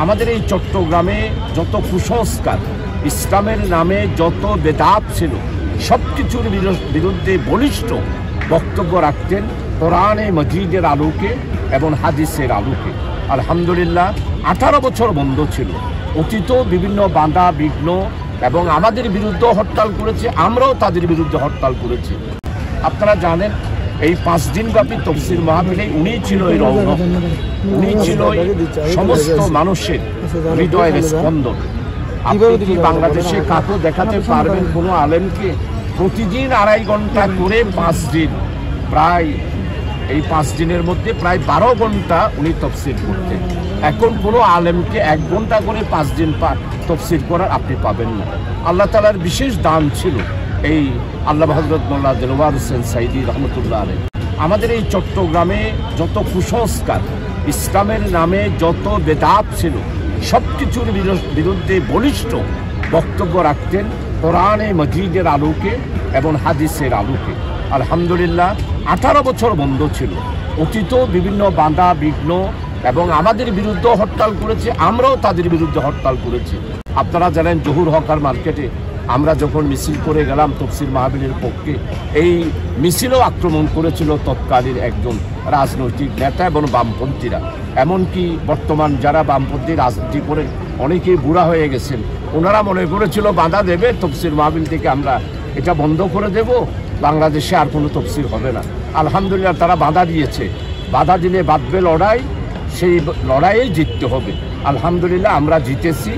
আমাদের এই চট্টগ্রামে যত কুসংস্কার, ইসলামের নামে যত বেদাত ছিল, সব কিছুর বিরুদ্ধে বলিষ্ঠ বক্তব্য রাখতেন কোরআনে মজিদের আলোকে এবং হাদিসের আলোকে। আলহামদুলিল্লাহ 18 বছর বন্ধ ছিল। অতীত বিভিন্ন বাধা বিঘ্ন এবং আমাদের বিরুদ্ধে হরতাল করেছে, আমরাও তাদের বিরুদ্ধে হরতাল করেছি। আপনারা জানেন এই 5 দিনব্যাপী তফসির মাহফিলে উনি ছিল এই রৌনক, উনি ছিল সমস্ত মানুষের হৃদয়ের স্পন্দন। আপনি কি বাংলাদেশে কাকু দেখাতে পারবেন কোনো আলেমকে প্রতিদিন 2.5 ঘন্টা করে 5 দিন, প্রায় এই 5 দিনের মধ্যে প্রায় 12 ঘন্টা উনি তফসির করতেন? এখন কোনো আলেমকে 1 ঘন্টা করে 5 দিন তফসির করার আপনি পাবেন না। আল্লাহ তাআলার বিশেষ দান ছিল এই আল্লামা হযরত মাওলানা দেলোয়ার হোসেন সাঈদী রহমতুল্লাহ আলাইহি। আমাদের এই চট্টগ্রামে যত কুসংস্কার, ইসলামের নামে যত বেদাত ছিল, সব কিছুর বিরুদ্ধে বলিষ্ঠ বক্তব্য রাখতেন কোরআনে মজিদের আলোকে এবং হাদিসের আলোকে। আলহামদুলিল্লাহ 18 বছর বন্ধ ছিল। অতীত বিভিন্ন বাধা বিঘ্ন এবং আমাদের বিরুদ্ধে হরতাল করেছে, আমরাও তাদের বিরুদ্ধে হরতাল করেছি। আপনারা জানেন জহুর হকার মার্কেটে আমরা যখন মিছিল করে গেলাম তফসির মাহফিলের পক্ষে, এই মিছিলও আক্রমণ করেছিল তৎকালীন একজন রাজনৈতিক নেতা এবং বামপন্থীরা। এমনকি বর্তমান যারা বামপন্থী রাজনীতি করেন অনেকেই বুড়া হয়ে গেছেন, ওনারা মনে করেছিল বাধা দেবে তফসির মাহফিল থেকে, আমরা এটা বন্ধ করে দেব, বাংলাদেশে আর কোনো তফসির হবে না। আলহামদুলিল্লাহ তারা বাধা দিয়েছে, বাধা দিলে বাঁধবে লড়াই, সেই লড়াইয়ে জিততে হবে। আলহামদুলিল্লাহ আমরা জিতেছি।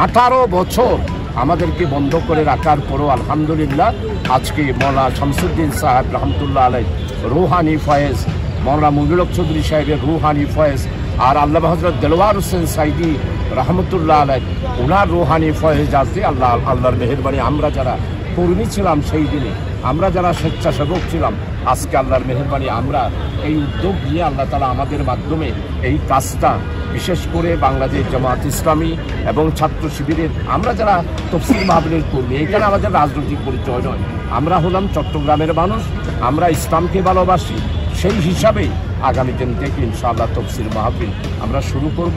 18 বছর আমাদেরকে বন্ধ করে রাখার পরও আলহামদুলিল্লাহ আজকে মৌলানা শামসুদ্দিন সাহেব রহমতুল্লাহ আলাইহি রুহানি ফয়েজ, মৌলানা মুমিনুল হক চৌধুরী সাহেবের রুহানি ফয়েজ, আর আল্লামা হযরত দেলোয়ার হোসেন সাঈদী রহমতুল্লাহ আলাইহি ওনার রুহানি ফয়েজ আছে। আল্লাহর মেহেরবানি আমরা যারা কর্মী ছিলাম সেই দিনে, আমরা যারা স্বেচ্ছাসেবক ছিলাম, আজকে আল্লাহর মেহেরবানি আমরা এই উদ্যোগ নিয়ে আল্লাহ তাআলা আমাদের মাধ্যমে এই কাজটা, বিশেষ করে বাংলাদেশ জামাত ইসলামী এবং ছাত্র শিবিরের আমরা যারা তফসির মাহফিলের কর্মী, এখানে আমাদের রাজনৈতিক পরিচয় নয়, আমরা হলাম চট্টগ্রামের মানুষ, আমরা ইসলামকে ভালোবাসি। সেই হিসাবে আগামী দিন থেকে ইনশাআল্লাহ তফসির মাহফিল আমরা শুরু করব।